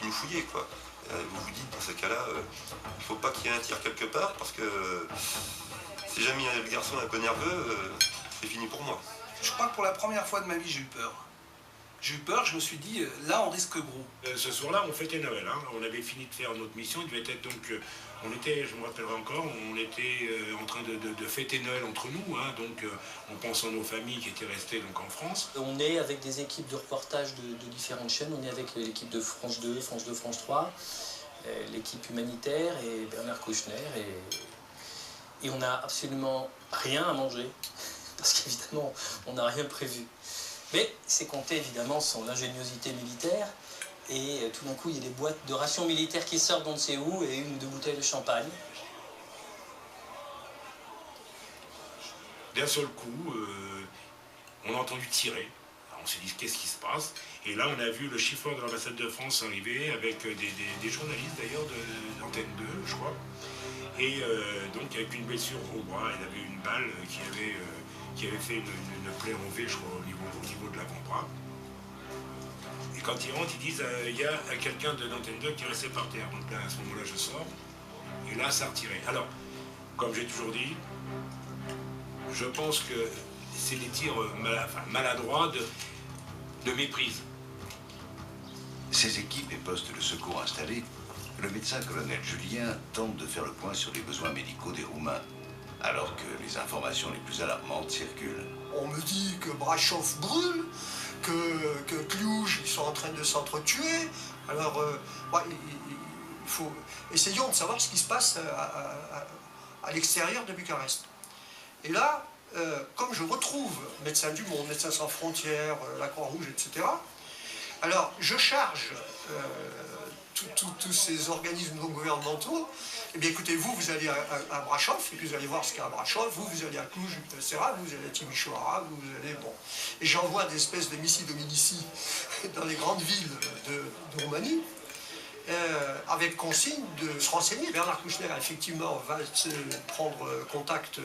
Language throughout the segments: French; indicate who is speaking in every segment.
Speaker 1: qui me fouillait, quoi. Vous vous dites, dans ce cas-là, il ne faut pas qu'il y ait un tir quelque part, parce que si jamais le garçon est un peu nerveux, c'est fini pour moi.
Speaker 2: Je crois que pour la première fois de ma vie, j'ai eu peur. J'ai eu peur, je me suis dit, là, on risque gros.
Speaker 3: Ce soir-là, on fêtait Noël. Hein. On avait fini de faire notre mission. Il devait être donc, on était, je me rappellerai encore, on était en train de fêter Noël entre nous. Hein. Donc, on pense à nos familles qui étaient restées donc en France.
Speaker 4: On est avec des équipes de reportage de différentes chaînes. On est avec l'équipe de France 2, France 2, France 3, l'équipe humanitaire et Bernard Kouchner. Et on n'a absolument rien à manger parce qu'évidemment, on n'a rien prévu. Mais c'est compté évidemment son ingéniosité militaire et tout d'un coup il y a des boîtes de rations militaires qui sortent d'on ne sait où et une ou deux bouteilles de champagne.
Speaker 3: D'un seul coup, on a entendu tirer. Alors, on s'est dit qu'est-ce qui se passe? Et là on a vu le chiffreur de l'ambassade de France arriver avec des journalistes d'ailleurs d'Antenne 2 je crois. Et donc avec une blessure au bras, il avait une balle qui avait fait une plaie en V, je crois, au niveau de l'avant-bras. Et quand ils rentrent, ils disent il y a quelqu'un de l'antenne 2 qui est resté par terre. Donc là, à ce moment-là, je sors. Et là, ça a retiré. Alors, comme j'ai toujours dit, je pense que c'est des tirs maladroits de méprise.
Speaker 5: Ces équipes et postes de secours installés, le médecin colonel Julien tente de faire le point sur les besoins médicaux des Roumains, alors que les informations les plus alarmantes circulent.
Speaker 6: On me dit que Brasov brûle, que Cluj, ils sont en train de s'entretuer. Alors, il faut... Essayons de savoir ce qui se passe à l'extérieur de Bucarest. Et là, comme je retrouve Médecins du Monde, Médecins sans frontières, la Croix-Rouge, etc., alors je charge tous ces organismes non gouvernementaux. Eh bien écoutez, vous allez à Brasov, et puis vous allez voir ce qu'il y a à Brasov, vous allez à Cluj, etc., vous allez à Timișoara, vous allez, bon. Et j'envoie des espèces de missi dominici dans les grandes villes de Roumanie, avec consigne de se renseigner. Bernard Kouchner, effectivement, va prendre contact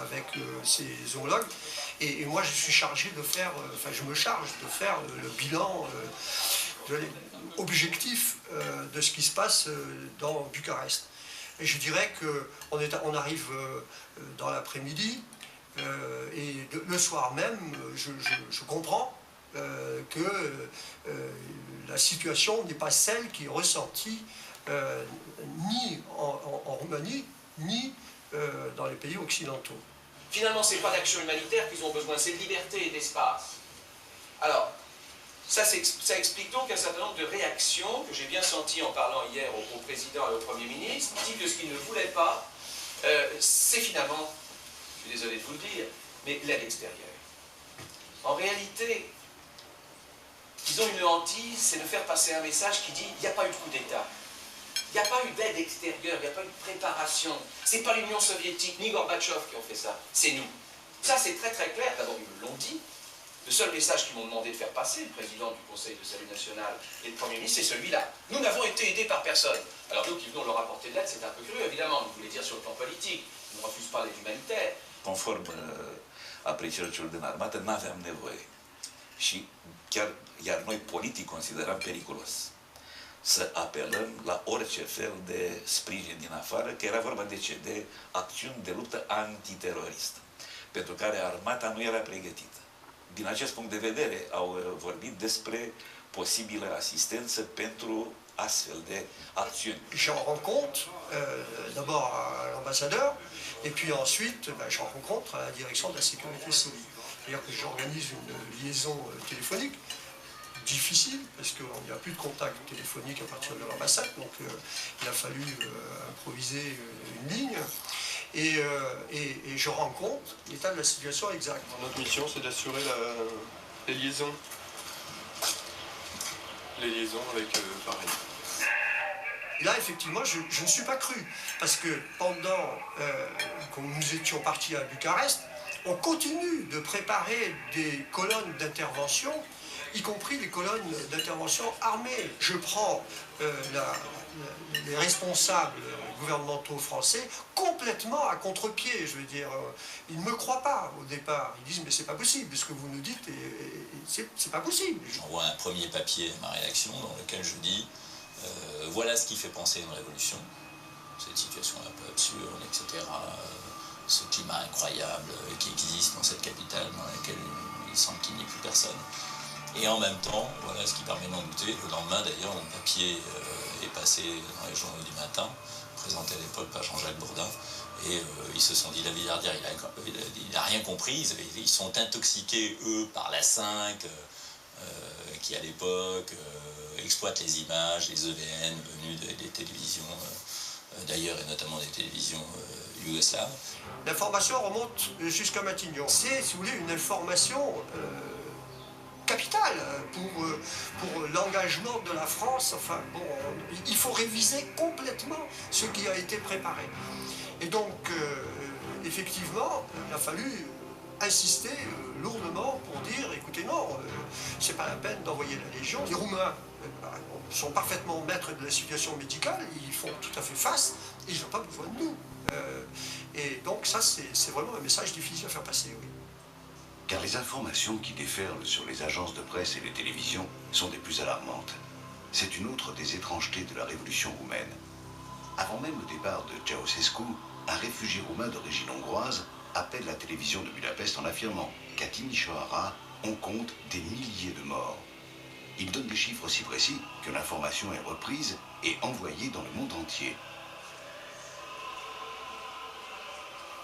Speaker 6: avec ses homologues, et moi je suis chargé de faire, je me charge de faire le bilan objectif de ce qui se passe dans Bucarest. Et je dirais qu'on arrive dans l'après-midi et le soir même, je comprends que la situation n'est pas celle qui est ressentie ni en Roumanie, ni dans les pays occidentaux.
Speaker 7: Finalement, ce n'est pas d'action humanitaire qu'ils ont besoin, c'est de liberté et d'espace. Alors, ça explique donc un certain nombre de réactions que j'ai bien senties en parlant hier au président et au Premier ministre, qui dit que ce qu'ils ne voulaient pas, c'est finalement, je suis désolé de vous le dire, mais l'aide extérieure. En réalité, ils ont une hantise, c'est de faire passer un message qui dit il n'y a pas eu de coup d'État. Il n'y a pas eu d'aide extérieure, il n'y a pas eu de préparation. Ce n'est pas l'Union soviétique ni Gorbatchev qui ont fait ça, c'est nous. Ça c'est très très clair, d'abord ils me l'ont dit. Le seul message qu'ils m'ont demandé de faire passer, le président du Conseil de salut national et le Premier ministre, c'est celui-là. Nous n'avons été aidés par personne. Alors nous qui venons leur apporter de l'aide, c'est un peu curieux, évidemment. Vous voulez dire sur le plan politique, ils ne refusent pas l'aide humanitaire.
Speaker 8: Conform aprecierilor celor din armată, n-aveam nevoie. Și iar noi politic consideram periculos să apelăm la orice fel de sprijin din afară, că era vorba de ce? De acțiuni de luptă antiteroristă, pentru care armata nu era pregătită. Din acest punct de vedere, au vorbit despre posibilă asistență pentru astfel de acțiuni.
Speaker 6: J'en rends compte d'abord à l'ambassadeur, et puis ensuite j'en rencontre à la direction de la sécurité civile. C'est-à-dire que j'organise une liaison téléphonique, difficile, parce qu'il n'y a plus de contact téléphonique à partir de l'ambassade, donc il a fallu improviser une ligne. Et je rends compte l'état de la situation exacte.
Speaker 1: Notre mission, c'est d'assurer les liaisons. Les liaisons avec Paris.
Speaker 6: Et là, effectivement, je ne suis pas cru, parce que pendant que nous étions partis à Bucarest, on continue de préparer des colonnes d'intervention, y compris les colonnes d'intervention armées. Je prends les responsables gouvernementaux français complètement à contre-pied. Je veux dire, ils ne me croient pas au départ. Ils disent mais c'est pas possible, ce que vous nous dites, c'est pas possible.
Speaker 9: J'envoie un premier papier à ma rédaction dans lequel je dis Voilà ce qui fait penser à une révolution. Cette situation un peu absurde, etc. Ce climat incroyable qui existe dans cette capitale dans laquelle il semble qu'il n'y ait plus personne. Et en même temps, voilà ce qui permet d'en douter. Le lendemain, d'ailleurs, mon papier est passé dans les journaux du matin, présenté à l'époque par Jean-Jacques Bourdin, et ils se sont dit, la Villardière, il n'a rien compris, ils sont intoxiqués, eux, par la 5, qui à l'époque exploite les images, les EVN venus des télévisions, d'ailleurs, et notamment des télévisions yougoslaves.
Speaker 6: L'information remonte jusqu'à Matignon. C'est, si vous voulez, une information capitale pour l'engagement de la France. Enfin, bon, il faut réviser complètement ce qui a été préparé. Et donc, effectivement, il a fallu insister lourdement pour dire, écoutez, non, c'est pas la peine d'envoyer la Légion. Les Roumains sont parfaitement maîtres de la situation médicale, ils font tout à fait face, et ils n'ont pas besoin de nous. Et donc ça, c'est vraiment un message difficile à faire passer, oui.
Speaker 5: Car les informations qui déferlent sur les agences de presse et les télévisions sont des plus alarmantes. C'est une autre des étrangetés de la révolution roumaine. Avant même le départ de Ceausescu, un réfugié roumain d'origine hongroise appelle la télévision de Budapest en affirmant qu'à Timișoara, on compte des milliers de morts. Il donne des chiffres si précis que l'information est reprise et envoyée dans le monde entier.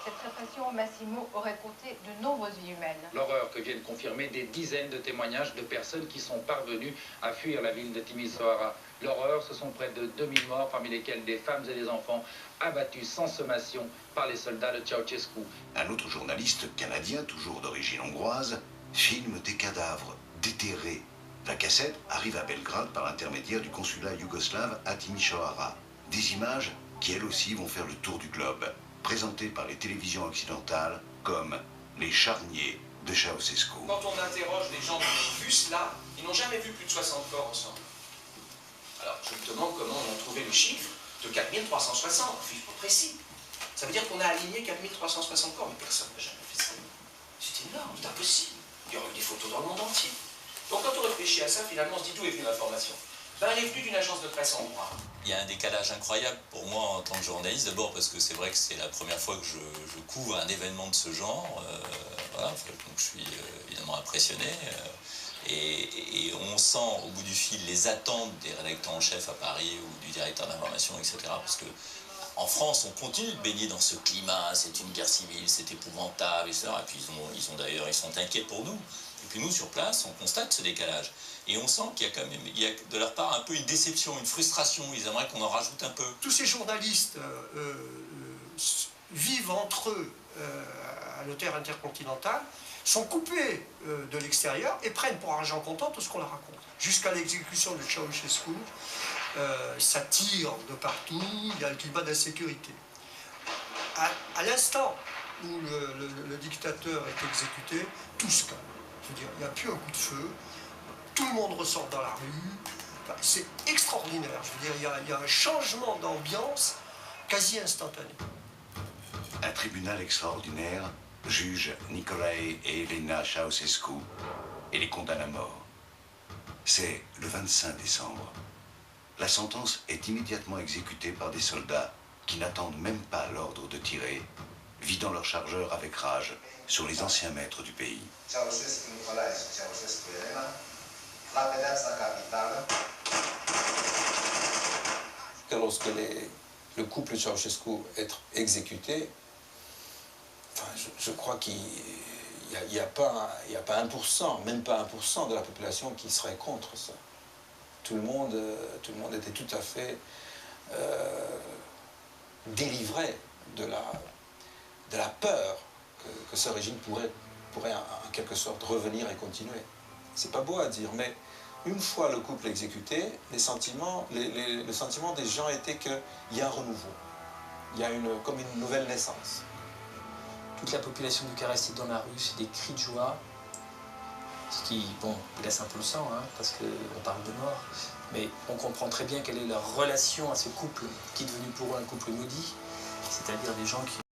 Speaker 10: Cette répression au Massimo aurait coûté de nombreuses vies humaines.
Speaker 11: L'horreur que viennent confirmer des dizaines de témoignages de personnes qui sont parvenues à fuir la ville de Timișoara. L'horreur, ce sont près de 2000 morts, parmi lesquels des femmes et des enfants, abattus sans sommation par les soldats de Ceausescu.
Speaker 5: Un autre journaliste canadien, toujours d'origine hongroise, filme des cadavres déterrés. La cassette arrive à Belgrade par l'intermédiaire du consulat yougoslave à Timișoara. Des images qui, elles aussi, vont faire le tour du globe, présentées par les télévisions occidentales comme les charniers de Ceausescu.
Speaker 7: Quand on interroge les gens qui ont vu cela, ils n'ont jamais vu plus de 60 corps ensemble. Alors, je me demande comment on a trouvé le chiffre de 4360, un chiffre précis. Ça veut dire qu'on a aligné 4360 corps, mais personne n'a jamais fait ça. C'est énorme, c'est impossible. Il y aurait eu des photos dans le monde entier. Donc quand on réfléchit à ça, finalement, on se dit d'où est venue l'information. Ben, elle est venue d'une agence de presse hongroise.
Speaker 9: Il y a un décalage incroyable pour moi en tant que journaliste, d'abord parce que c'est vrai que c'est la première fois que je couvre un événement de ce genre. Voilà, donc je suis évidemment impressionné. Et on sent au bout du fil les attentes des rédacteurs en chef à Paris ou du directeur d'information, etc. Parce que en France, on continue de baigner dans ce climat, c'est une guerre civile, c'est épouvantable, etc. Et puis ils sont inquiets pour nous. Et puis nous, sur place, on constate ce décalage. Et on sent qu'il y a quand même, de leur part un peu une déception, une frustration. Ils aimeraient qu'on en rajoute un peu.
Speaker 6: Tous ces journalistes vivent entre eux à la terre intercontinentale, sont coupés de l'extérieur et prennent pour argent comptant tout ce qu'on leur raconte. Jusqu'à l'exécution de Ceausescu, ça tire de partout, il y a le climat d'insécurité. À l'instant où le dictateur est exécuté, tout se calme. Je veux dire, il n'y a plus un coup de feu, tout le monde ressort dans la rue. Enfin, c'est extraordinaire. Je veux dire, il y a un changement d'ambiance quasi instantané.
Speaker 5: Un tribunal extraordinaire juge Nicolae et Elena Ceausescu et les condamne à mort. C'est le 25 décembre. La sentence est immédiatement exécutée par des soldats qui n'attendent même pas l'ordre de tirer, vidant leurs chargeurs avec rage sur les anciens maîtres du pays.
Speaker 12: Ceausescu Nicolae, Ceausescu Elena, la pedeapsa capitală.
Speaker 13: Lorsque le couple Ceausescu est exécuté, enfin, je crois qu'il n'y a pas 1%, même pas 1% de la population qui serait contre ça. Tout le monde était tout à fait délivré de la peur que ce régime pourrait en quelque sorte revenir et continuer. C'est pas beau à dire, mais une fois le couple exécuté, le sentiment des gens était qu'il y a un renouveau, il y a comme une nouvelle naissance.
Speaker 4: Toute la population bucarestique dans la rue, c'est des cris de joie, ce qui, bon, glace un peu le sang, hein, parce qu'on parle de mort, mais on comprend très bien quelle est leur relation à ce couple, qui est devenu pour eux un couple maudit, c'est-à-dire des gens qui